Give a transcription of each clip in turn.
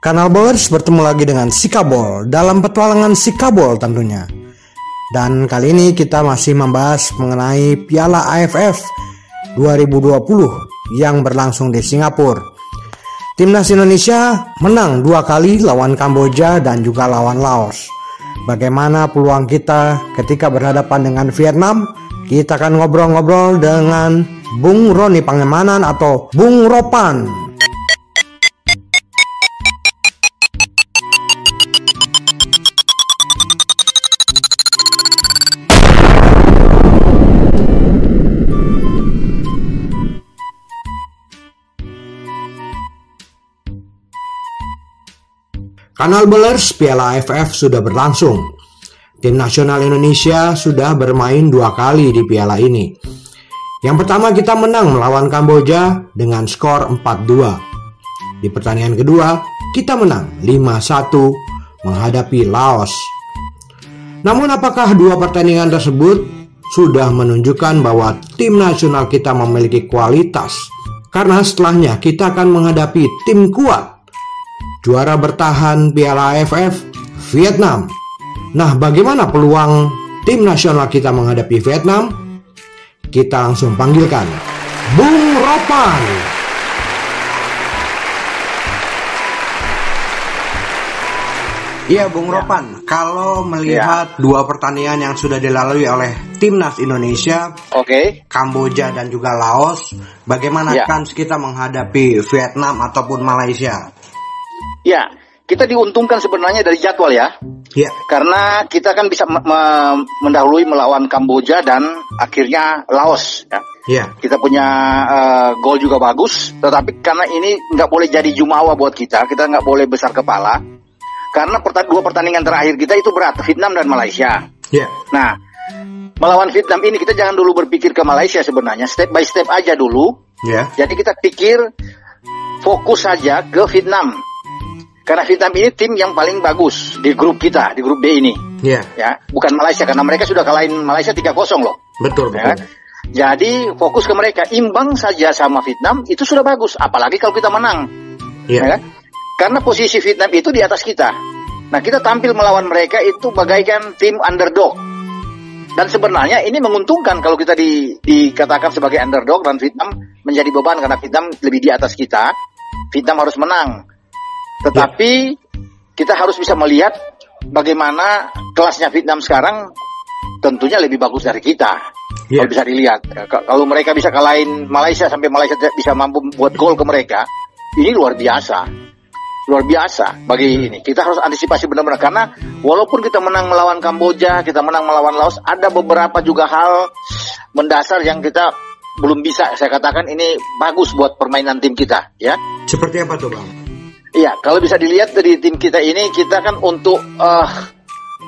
Kanal Bowlers bertemu lagi dengan Sikabol dalam petualangan Sikabol tentunya. Dan kali ini kita masih membahas mengenai Piala AFF 2020 yang berlangsung di Singapura. Timnas Indonesia menang 2 kali lawan Kamboja dan juga lawan Laos. Bagaimana peluang kita ketika berhadapan dengan Vietnam? Kita akan ngobrol-ngobrol dengan Bung Roni Pangemanan atau Bung Ropan. Kanal Bowlers Piala AFF sudah berlangsung. Tim nasional Indonesia sudah bermain 2 kali di piala ini. Yang pertama kita menang melawan Kamboja dengan skor 4-2. Di pertandingan kedua kita menang 5-1 menghadapi Laos. Namun apakah dua pertandingan tersebut sudah menunjukkan bahwa tim nasional kita memiliki kualitas? Karena setelahnya kita akan menghadapi tim kuat, juara bertahan Piala AFF, Vietnam. Nah, bagaimana peluang tim nasional kita menghadapi Vietnam? Kita langsung panggilkan Bung Ropan. Iya, Bung Ropan. Kalau melihat dua pertandingan yang sudah dilalui oleh timnas Indonesia, Kamboja dan juga Laos, bagaimana kans kita menghadapi Vietnam ataupun Malaysia? Ya, kita diuntungkan sebenarnya dari jadwal ya. Karena kita kan bisa mendahului melawan Kamboja dan akhirnya Laos ya. Kita punya gol juga bagus, tetapi karena ini nggak boleh jadi jumawa buat kita nggak boleh besar kepala. Karena dua pertandingan terakhir kita itu berat, Vietnam dan Malaysia. Nah, melawan Vietnam ini kita jangan dulu berpikir ke Malaysia sebenarnya, step by step aja dulu. Jadi kita pikir fokus saja ke Vietnam. Karena Vietnam ini tim yang paling bagus di grup kita, di grup D ini. Ya, bukan Malaysia, karena mereka sudah kalahin Malaysia 3-0 loh. Betul. Ya. Jadi fokus ke mereka, imbang saja sama Vietnam itu sudah bagus, apalagi kalau kita menang. Ya. Karena posisi Vietnam itu di atas kita. Nah, kita tampil melawan mereka itu bagaikan tim underdog. Dan sebenarnya ini menguntungkan kalau kita dikatakan sebagai underdog dan Vietnam menjadi beban karena Vietnam lebih di atas kita. Vietnam harus menang. Tetapi kita harus bisa melihat bagaimana kelasnya Vietnam sekarang tentunya lebih bagus dari kita. Kalau bisa dilihat. Kalau mereka bisa kalahin Malaysia sampai Malaysia bisa mampu buat gol ke mereka, ini luar biasa. Luar biasa bagi ini. Kita harus antisipasi benar-benar karena walaupun kita menang melawan Kamboja, kita menang melawan Laos, ada beberapa juga hal mendasar yang kita belum bisa. Saya katakan ini bagus buat permainan tim kita, ya. Seperti apa tuh, Bang? Iya, kalau bisa dilihat dari tim kita ini, kita kan untuk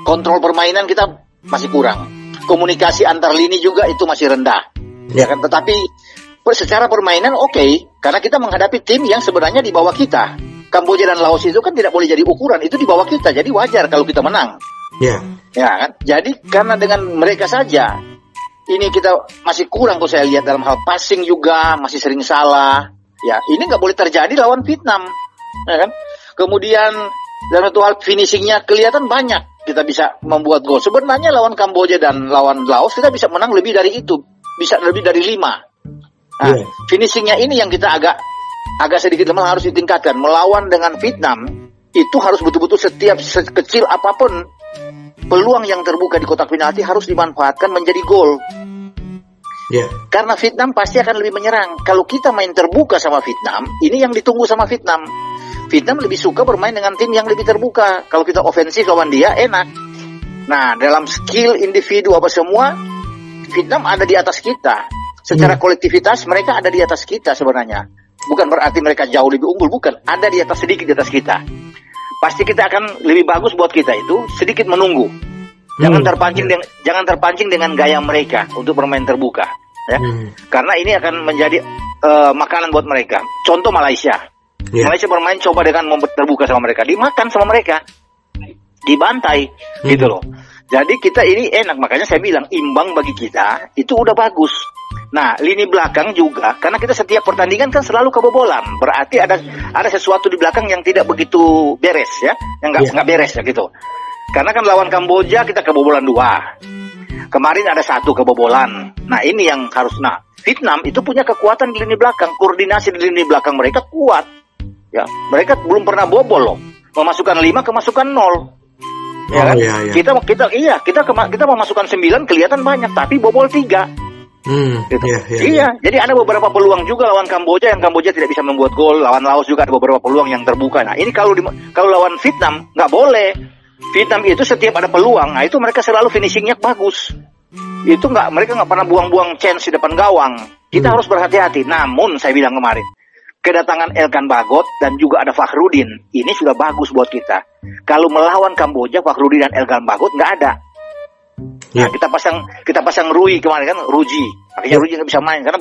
kontrol permainan kita masih kurang. Komunikasi antar lini juga itu masih rendah. Ya kan, tetapi secara permainan karena kita menghadapi tim yang sebenarnya di bawah kita. Kamboja dan Laos itu kan tidak boleh jadi ukuran, itu di bawah kita, jadi wajar kalau kita menang. Ya kan? Jadi karena dengan mereka saja, ini kita masih kurang kalau saya lihat dalam hal passing juga, masih sering salah. Ya, ini nggak boleh terjadi lawan Vietnam. Ya kan? Kemudian dalam satu hal finishingnya kelihatan banyak kita bisa membuat gol. Sebenarnya lawan Kamboja dan lawan Laos kita bisa menang lebih dari itu, bisa lebih dari 5. Nah, finishingnya ini yang kita agak sedikit lemah, harus ditingkatkan. Melawan dengan Vietnam itu harus betul-betul setiap sekecil apapun peluang yang terbuka di kotak penalti harus dimanfaatkan menjadi gol. Karena Vietnam pasti akan lebih menyerang. Kalau kita main terbuka sama Vietnam, ini yang ditunggu sama Vietnam. Vietnam lebih suka bermain dengan tim yang lebih terbuka. Kalau kita ofensif lawan dia, enak. Nah, dalam skill individu apa semua, Vietnam ada di atas kita. Secara kolektivitas, mereka ada di atas kita sebenarnya. Bukan berarti mereka jauh lebih unggul, bukan. Ada di atas, sedikit di atas kita. Pasti kita akan lebih bagus buat kita itu sedikit menunggu. Jangan terpancing dengan gaya mereka untuk bermain terbuka. Ya. Karena ini akan menjadi makanan buat mereka. Contoh Malaysia. Malaysia bermain coba dengan terbuka sama mereka, dimakan sama mereka, dibantai, gitu loh. Jadi kita ini enak, makanya saya bilang imbang bagi kita itu udah bagus. Nah, lini belakang juga, karena kita setiap pertandingan kan selalu kebobolan. Berarti ada sesuatu di belakang yang tidak begitu beres ya, yang nggak beres ya gitu. Karena kan lawan Kamboja kita kebobolan 2. Kemarin ada 1 kebobolan. Nah, ini yang harus. Nah, Vietnam itu punya kekuatan di lini belakang, koordinasi di lini belakang mereka kuat. Ya, mereka belum pernah bobol loh. Memasukkan 5, kemasukan 0. Ya kan? Iya. Kita memasukkan 9 kelihatan banyak, tapi bobol 3. Gitu. Iya, jadi ada beberapa peluang juga lawan Kamboja yang Kamboja tidak bisa membuat gol. Lawan Laos juga ada beberapa peluang yang terbuka. Nah, ini kalau lawan Vietnam nggak boleh. Vietnam itu setiap ada peluang, nah itu mereka selalu finishingnya bagus. Itu mereka nggak pernah buang-buang chance di depan gawang. Kita harus berhati-hati. Namun saya bilang kemarin, kedatangan Elkan Bagot dan juga ada Fakhrudin, ini sudah bagus buat kita. Kalau melawan Kamboja, Fakhrudin dan Elkan Bagot nggak ada. Nah, kita pasang Rui kemarin kan, Ruji. Akhirnya Ruji nggak bisa main karena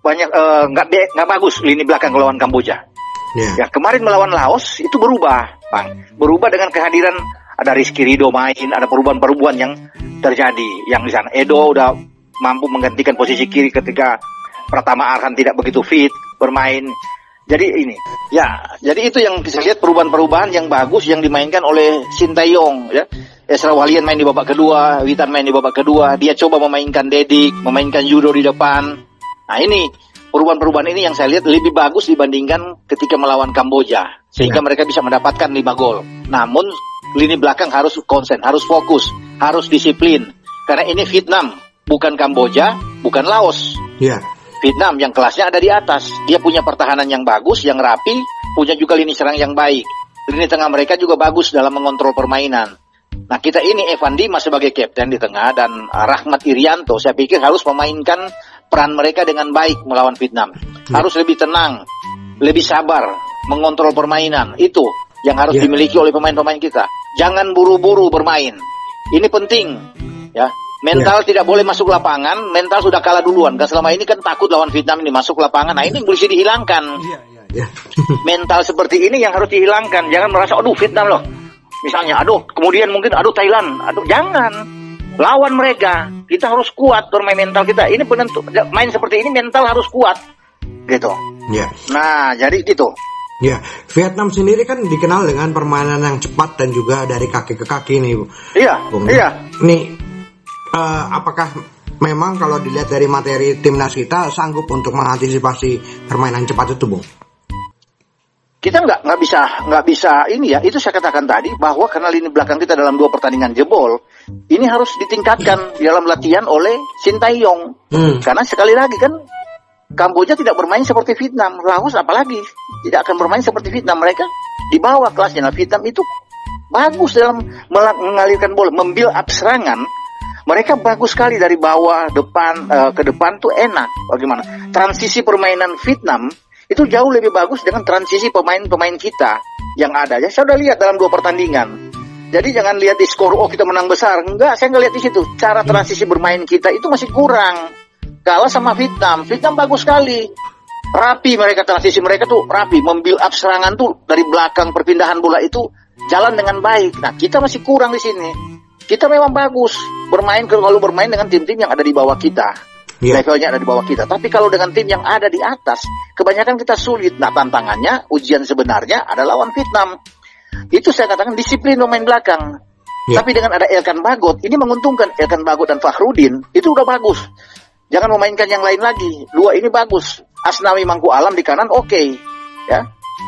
banyak nggak bagus lini belakang lawan Kamboja. Ya, kemarin melawan Laos itu berubah, Bang. Berubah dengan kehadiran ada Rizky Ridho main, ada perubahan-perubahan yang terjadi. Yang di sana Edo udah mampu menggantikan posisi kiri ketika Pratama Arhan tidak begitu fit bermain. Jadi jadi itu yang bisa lihat perubahan-perubahan yang bagus yang dimainkan oleh Sintayong ya. Esra Walian main di babak kedua, Witan main di babak kedua, dia coba memainkan Dedik, memainkan Yudo di depan. Nah, ini perubahan-perubahan ini yang saya lihat lebih bagus dibandingkan ketika melawan Kamboja, sehingga mereka bisa mendapatkan 5 gol. Namun lini belakang harus konsen, harus fokus, harus disiplin. Karena ini Vietnam, bukan Kamboja, bukan Laos. Vietnam yang kelasnya ada di atas. Dia punya pertahanan yang bagus, yang rapi, punya juga lini serang yang baik. Lini tengah mereka juga bagus dalam mengontrol permainan. Nah, kita ini Evan Dimas sebagai kapten di tengah dan Rahmat Irianto saya pikir harus memainkan peran mereka dengan baik melawan Vietnam. Harus lebih tenang, lebih sabar, mengontrol permainan. Itu yang harus dimiliki oleh pemain-pemain kita. Jangan buru-buru bermain. Ini penting, ya. Mental tidak boleh masuk lapangan, mental sudah kalah duluan. Kan selama ini kan takut lawan Vietnam ini masuk lapangan. Nah, ini mesti dihilangkan. Mental seperti ini yang harus dihilangkan. Jangan merasa, aduh Vietnam loh. Misalnya, kemudian mungkin Thailand, jangan. Lawan mereka, kita harus kuat bermain mental kita. Ini penentu, main seperti ini mental harus kuat, gitu. Nah, jadi gitu. Vietnam sendiri kan dikenal dengan permainan yang cepat dan juga dari kaki ke kaki nih, Bu. Nih, apakah memang kalau dilihat dari materi timnas kita sanggup untuk mengantisipasi permainan cepat itu, Bu? Kita nggak bisa ini ya, itu saya katakan tadi bahwa karena lini belakang kita dalam 2 pertandingan jebol, ini harus ditingkatkan di dalam latihan oleh Sintayong. Karena sekali lagi kan Kamboja tidak bermain seperti Vietnam, Laos apalagi tidak akan bermain seperti Vietnam. Mereka di bawah kelasnya. Nah, Vietnam itu bagus dalam mengalirkan bola, membuild up serangan. Mereka bagus sekali dari bawah ke depan tuh enak. Bagaimana? Transisi permainan Vietnam itu jauh lebih bagus dengan transisi pemain-pemain kita yang ada. Ya, saya udah lihat dalam 2 pertandingan. Jadi jangan lihat di skor, kita menang besar. Enggak, saya nggak lihat di situ. Cara transisi bermain kita itu masih kurang. Kalah sama Vietnam. Vietnam bagus sekali. Rapi mereka, transisi mereka tuh rapi. Membuild up serangan tuh dari belakang, perpindahan bola itu jalan dengan baik. Nah, kita masih kurang di sini. Kita memang bagus kalau bermain dengan tim-tim yang ada di bawah kita. Levelnya ada di bawah kita. Tapi kalau dengan tim yang ada di atas, kebanyakan kita sulit. Nah, tantangannya, ujian sebenarnya ada lawan Vietnam. Itu saya katakan disiplin pemain belakang. Tapi dengan ada Elkan Bagot, ini menguntungkan. Elkan Bagot dan Fakhrudin, itu udah bagus. Jangan memainkan yang lain lagi. 2 ini bagus. Asnawi Mangku Alam di kanan ya.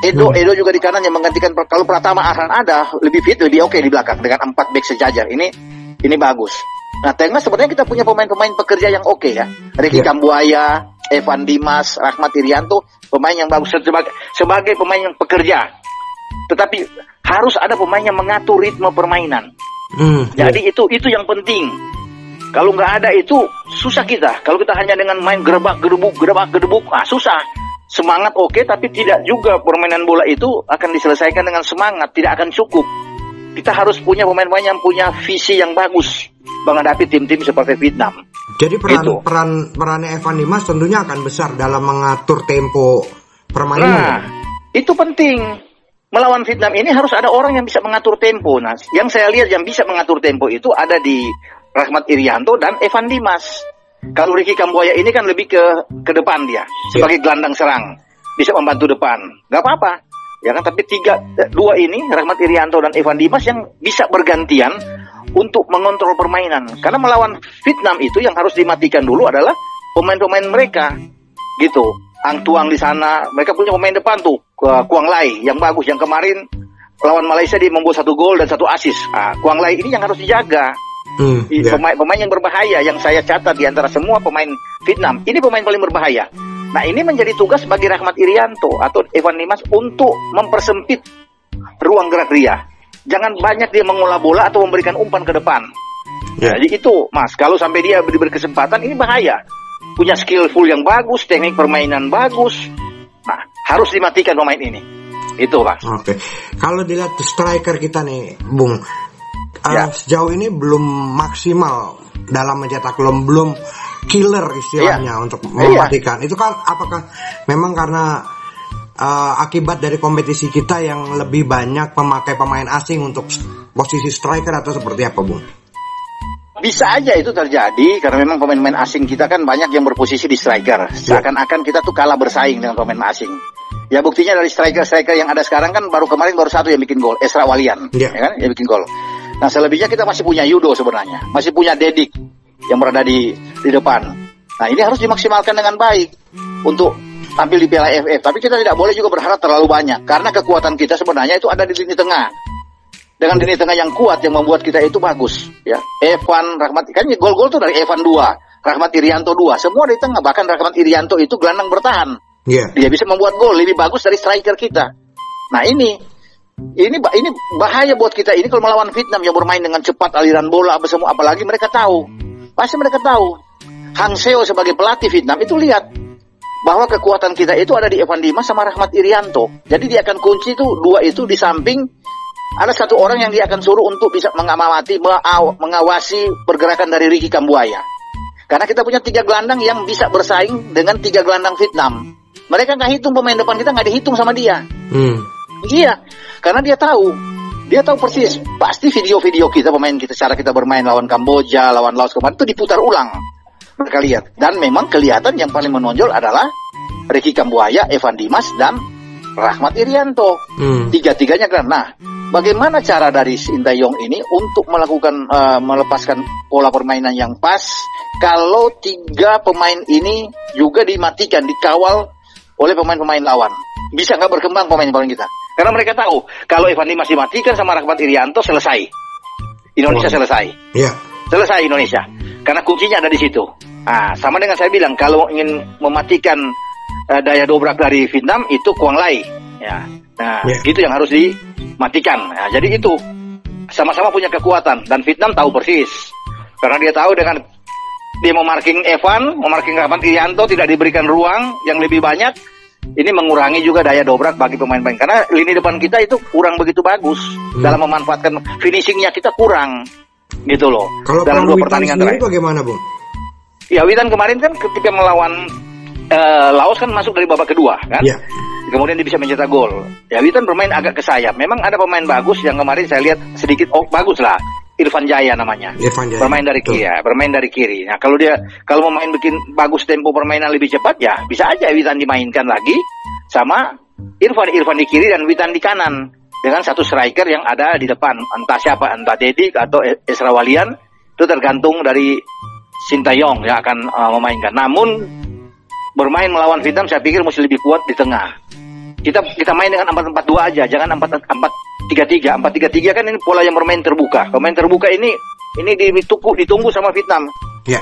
Edo juga di kanan yang menggantikan. Kalau Pratama Arhan ada, lebih fit, lebih di belakang. Dengan 4 back sejajar. Ini bagus. Nah, tengah sebenarnya kita punya pemain-pemain pekerja yang ya. Ricky Kambuaya, Evan Dimas, Rahmat Irianto, pemain yang bagus sebagai pemain yang pekerja. Tetapi harus ada pemain yang mengatur ritme permainan. Jadi itu yang penting. Kalau nggak ada itu susah kita. Kalau kita hanya dengan main gerebak-gedebuk, susah. Semangat tapi tidak juga permainan bola itu akan diselesaikan dengan semangat, tidak akan cukup. Kita harus punya pemain-pemain yang punya visi yang bagus menghadapi tim-tim seperti Vietnam. Jadi perannya Evan Dimas tentunya akan besar dalam mengatur tempo permainan. Nah, itu penting. Melawan Vietnam ini harus ada orang yang bisa mengatur tempo. Nah, yang saya lihat yang bisa mengatur tempo itu ada di Rahmat Irianto dan Evan Dimas. Kalau Ricky Kambuaya ini kan lebih ke depan dia sebagai gelandang serang, bisa membantu depan, nggak apa-apa, ya kan? Tapi dua ini Rahmat Irianto dan Evan Dimas yang bisa bergantian untuk mengontrol permainan. Karena melawan Vietnam itu yang harus dimatikan dulu adalah pemain-pemain mereka, gitu. Ang Tuang di sana, mereka punya pemain depan tuh, Quang Lai yang bagus, yang kemarin lawan Malaysia dia membuat 1 gol dan 1 assist. Quang Lai ini yang harus dijaga. Pemain yang berbahaya yang saya catat di antara semua pemain Vietnam, ini pemain paling berbahaya. Nah, ini menjadi tugas bagi Rahmat Irianto atau Evan Dimas untuk mempersempit ruang gerak dia. Jangan banyak dia mengolah bola atau memberikan umpan ke depan. Jadi itu, Mas, kalau sampai dia diberi kesempatan, ini bahaya. Punya skillful yang bagus, teknik permainan bagus. Nah, harus dimatikan pemain ini. Itu, Mas. Oke. Kalau dilihat striker kita nih, Bung, sejauh ini belum maksimal dalam mencetak gol, belum killer istilahnya untuk mematikan. Itu kan apakah memang karena akibat dari kompetisi kita yang lebih banyak memakai pemain asing untuk posisi striker atau seperti apa, Bung? Bisa aja itu terjadi karena memang pemain-pemain asing kita kan banyak yang berposisi di striker. Seakan-akan kita tuh kalah bersaing dengan pemain asing. Ya buktinya dari striker-striker yang ada sekarang kan baru 1 yang bikin gol, Esra Walian, ya kan, yang bikin gol. Nah, selebihnya kita masih punya Yudo sebenarnya, masih punya Dedik yang berada di depan. Nah, ini harus dimaksimalkan dengan baik untuk tampil di Piala AFF. Tapi kita tidak boleh juga berharap terlalu banyak karena kekuatan kita sebenarnya itu ada di lini tengah. Dengan lini tengah yang kuat yang membuat kita itu bagus, ya. Evan, Rahmat, kan gol-gol tuh dari Evan 2, Rahmat Irianto 2, semua di tengah. Bahkan Rahmat Irianto itu gelandang bertahan. Dia bisa membuat gol lebih bagus dari striker kita. Nah, ini bahaya buat kita ini kalau melawan Vietnam yang bermain dengan cepat, aliran bola apa semua, apalagi mereka tahu. Pasti mereka tahu. Hang Seo sebagai pelatih Vietnam itu lihat bahwa kekuatan kita itu ada di Evan Dimas sama Rahmat Irianto. Jadi dia akan kunci itu 2 itu di samping ada 1 orang yang dia akan suruh untuk bisa mengawasi pergerakan dari Ricky Kambuaya. Karena kita punya 3 gelandang yang bisa bersaing dengan 3 gelandang Vietnam. Mereka nggak hitung pemain depan kita, nggak dihitung sama dia. Iya, karena dia tahu persis. Pasti video-video kita, pemain kita, cara kita bermain lawan Kamboja, lawan Laos kemarin itu diputar ulang. Mereka lihat. Dan memang kelihatan yang paling menonjol adalah Ricky Kambuaya, Evan Dimas, dan Rahmat Irianto. 3-tiganya kan. Nah, bagaimana cara dari Sintayong ini untuk melakukan melepaskan pola permainan yang pas kalau 3 pemain ini juga dimatikan, dikawal oleh pemain-pemain lawan? Bisa nggak berkembang pemain-pemain kita? Karena mereka tahu kalau Evan Dimas dimatikan sama Rahmat Irianto, selesai. Indonesia selesai. Selesai Indonesia. Karena kuncinya ada di situ. Nah, sama dengan saya bilang, kalau ingin mematikan daya dobrak dari Vietnam, itu Quang Lai. Ya. Nah, itu yang harus dimatikan. Nah, jadi itu sama-sama punya kekuatan dan Vietnam tahu persis. Karena dia tahu dengan dia memarking Evan, memarking Rahmat Irianto, tidak diberikan ruang yang lebih banyak, ini mengurangi juga daya dobrak bagi pemain-pemain. Karena lini depan kita itu kurang begitu bagus dalam memanfaatkan finishingnya, kita kurang, gitu loh. Kalau dalam 2 pertandingan terakhir bagaimana, Bung? Ya, Witan kemarin kan ketika melawan Laos kan masuk dari babak kedua, kan? Kemudian dia bisa mencetak gol. Ya, Witan bermain agak ke sayap. Memang ada pemain bagus yang kemarin saya lihat sedikit bagus lah. Irfan Jaya namanya. Bermain dari kiri, bermain dari kiri. Nah, kalau mau main bikin bagus tempo permainan lebih cepat, ya bisa aja Witan dimainkan lagi sama Irfan di kiri dan Witan di kanan dengan 1 striker yang ada di depan. Entah siapa, entah Dedik atau Esra Walian, itu tergantung dari Sintayong yang akan memainkan. Namun bermain melawan Vietnam saya pikir mesti lebih kuat di tengah. Kita main dengan 4-4-2 aja, jangan 4-3-3. 4-3-3 kan ini pola yang bermain terbuka. Pemain terbuka ini ditunggu sama Vietnam.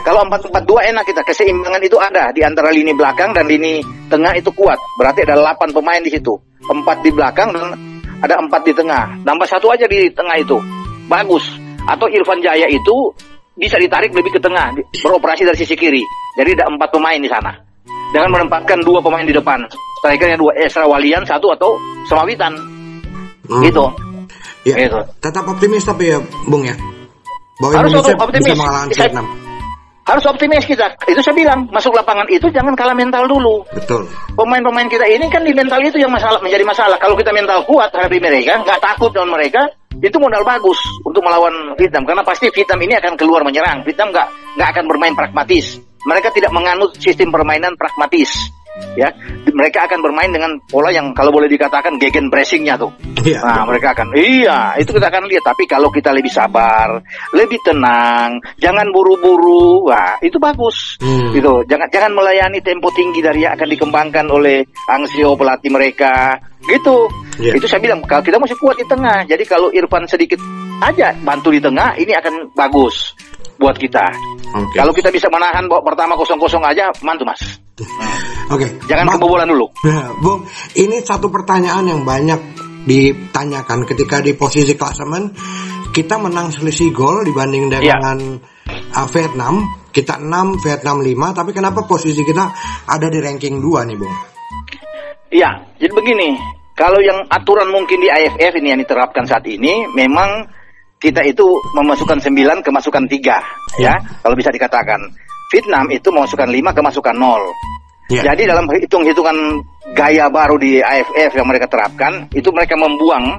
Kalau 4-4-2 enak kita, keseimbangan itu ada di antara lini belakang dan lini tengah itu kuat. Berarti ada 8 pemain di situ. 4 di belakang dan ada 4 di tengah. Nambah 1 aja di tengah itu. Bagus. Atau Irfan Jaya itu bisa ditarik lebih ke tengah, beroperasi dari sisi kiri. Jadi ada 4 pemain di sana. Dengan menempatkan 2 pemain di depan. Strikernya 2, Esra Walian 1 atau sama Witan. Gitu. Gitu. Tetap optimis tapi ya, Bung ya. Bahwa harus Indonesia optimis. Bisa mengalahkan Vietnam. Harus optimis kita. Itu saya bilang, masuk lapangan itu jangan kalah mental dulu. Betul. Pemain-pemain kita ini kan di mental itu yang menjadi masalah. Kalau kita mental kuat hadapi mereka, nggak takut dengan mereka, itu modal bagus untuk melawan Vietnam. Karena pasti Vietnam ini akan keluar menyerang. Vietnam nggak akan bermain pragmatis. mereka tidak menganut sistem permainan pragmatis. Ya, mereka akan bermain dengan pola yang kalau boleh dikatakan gegen pressingnya tuh. Iya. Nah, mereka akan, itu kita akan lihat. Tapi kalau kita lebih sabar, lebih tenang, jangan buru-buru, wah itu bagus. Gitu. Jangan melayani tempo tinggi dari yang akan dikembangkan oleh Angsio pelatih mereka. Gitu. Yeah. Itu saya bilang kalau kita masih kuat di tengah. Jadi kalau Irfan sedikit aja bantu di tengah, ini akan bagus buat kita. Okay. Kalau kita bisa menahan pertama 0-0 aja, mantu Mas. Oke. Jangan kebobolan dulu. Nah, Bung, ini satu pertanyaan yang banyak ditanyakan ketika di posisi klasemen kita menang selisih gol dibanding dengan Vietnam. Kita 6, Vietnam 5, tapi kenapa posisi kita ada di ranking 2 nih, Bung? Iya, jadi begini. Kalau yang aturan mungkin di AFF ini yang diterapkan saat ini, memang kita itu memasukkan 9 kemasukan 3, ya. Kalau bisa dikatakan. Vietnam itu memasukkan 5 kemasukan 0. Jadi dalam hitung-hitungan gaya baru di AFF yang mereka terapkan, itu mereka membuang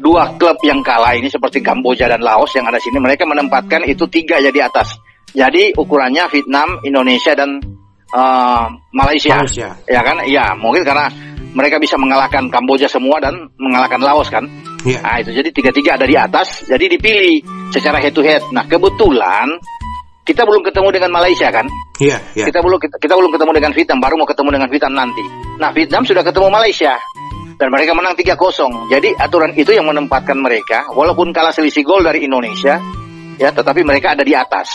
2 klub yang kalah ini seperti Kamboja dan Laos yang ada sini, mereka menempatkan itu 3 ya di atas. Jadi ukurannya Vietnam, Indonesia dan Malaysia. Ya kan? Iya, mungkin karena mereka bisa mengalahkan Kamboja semua dan mengalahkan Laos kan. Nah, itu jadi 3-3 ada di atas, jadi dipilih secara head to head. Nah, kebetulan kita belum ketemu dengan Malaysia kan? Iya. Kita belum ketemu dengan Vietnam, baru mau ketemu dengan Vietnam nanti. Nah, Vietnam sudah ketemu Malaysia dan mereka menang 3-0. Jadi aturan itu yang menempatkan mereka, walaupun kalah selisih gol dari Indonesia, ya, tetapi mereka ada di atas.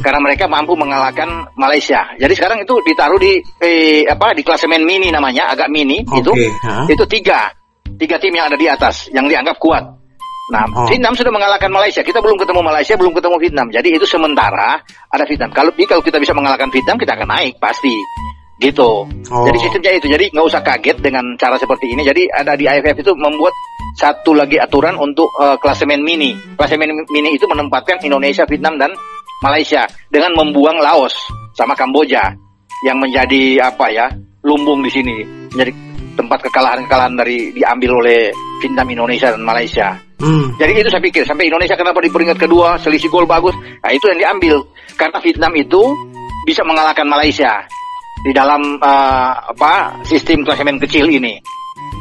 Karena mereka mampu mengalahkan Malaysia. Jadi sekarang itu ditaruh di di klasemen mini namanya, agak mini itu 3 tim yang ada di atas yang dianggap kuat. Nah, Vietnam sudah mengalahkan Malaysia. Kita belum ketemu Malaysia, belum ketemu Vietnam. Jadi itu sementara ada Vietnam. Kalau kita bisa mengalahkan Vietnam, kita akan naik pasti. Gitu. Jadi sistemnya itu. Jadi nggak usah kaget dengan cara seperti ini. Jadi ada di AFF itu membuat satu lagi aturan untuk klasemen mini. Klasemen mini itu menempatkan Indonesia, Vietnam dan Malaysia dengan membuang Laos sama Kamboja yang menjadi lumbung di sini. Menjadi tempat kekalahan-kekalahan diambil oleh Vietnam, Indonesia dan Malaysia. Jadi itu saya pikir sampai Indonesia kenapa di peringkat kedua selisih gol bagus, nah itu yang diambil karena Vietnam itu bisa mengalahkan Malaysia di dalam sistem klasemen kecil ini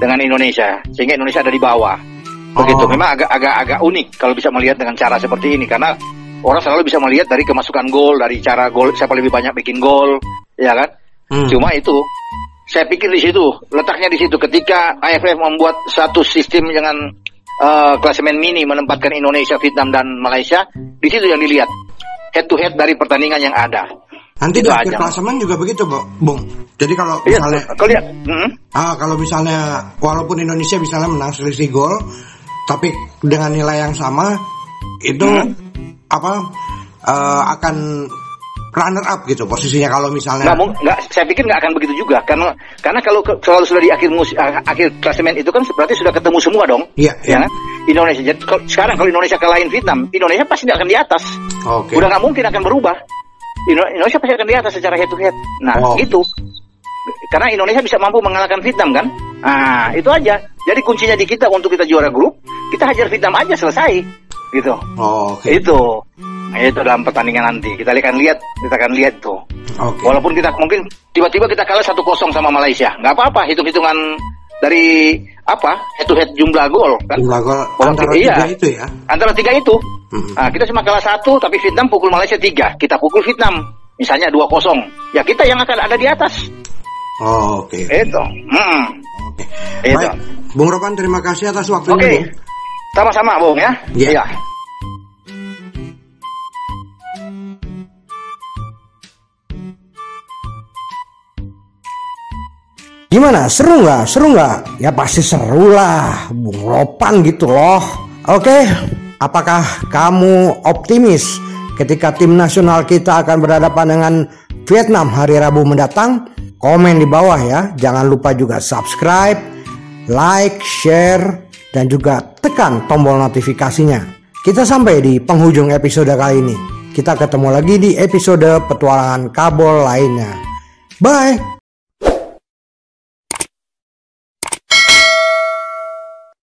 dengan Indonesia, sehingga Indonesia ada di bawah. Begitu. Memang agak unik kalau bisa melihat dengan cara seperti ini karena orang selalu bisa melihat dari kemasukan gol, dari cara gol siapa lebih banyak bikin gol, ya kan? Cuma itu saya pikir di situ letaknya di situ ketika AFF membuat satu sistem dengan klasemen mini menempatkan Indonesia, Vietnam dan Malaysia, di situ yang dilihat head to head dari pertandingan yang ada. Nanti di akhir klasemen juga begitu, Bung. Jadi kalau misalnya kalau misalnya walaupun Indonesia misalnya menang selisih gol, tapi dengan nilai yang sama itu akan runner up gitu posisinya kalau misalnya saya pikir nggak akan begitu juga karena kalau sudah di akhir klasemen itu kan berarti sudah ketemu semua dong. Iya. Kan? Indonesia. Jadi sekarang kalau Indonesia kalahin Vietnam, Indonesia pasti akan di atas. Udah nggak mungkin akan berubah. Indonesia pasti akan di atas secara head to head. Nah, gitu. Karena Indonesia bisa mampu mengalahkan Vietnam kan? Nah, itu aja. Jadi kuncinya di kita untuk kita juara grup, kita hajar Vietnam aja selesai. Gitu. Itu. Nah, itu dalam pertandingan nanti kita akan lihat tuh. Walaupun kita mungkin tiba-tiba kita kalah 1-0 sama Malaysia, nggak apa-apa, hitung-hitungan dari head to head jumlah gol kan? Jumlah gol antara 3 itu ya? Antara 3 itu. Nah, kita cuma kalah 1, tapi Vietnam pukul Malaysia 3. Kita pukul Vietnam, misalnya 2-0. Ya kita yang akan ada di atas. Itu. Baik, Bung Ropan, terima kasih atas waktunya. Bung. Sama-sama, Bung ya. Iya. Gimana? Seru nggak? Seru nggak? Ya pasti seru lah, Bung Ropan gitu loh. Oke, apakah kamu optimis ketika tim nasional kita akan berhadapan dengan Vietnam hari Rabu mendatang? Komen di bawah ya. Jangan lupa juga subscribe, like, share, dan juga tekan tombol notifikasinya. Kita sampai di penghujung episode kali ini. Kita ketemu lagi di episode petualangan kabel lainnya. Bye!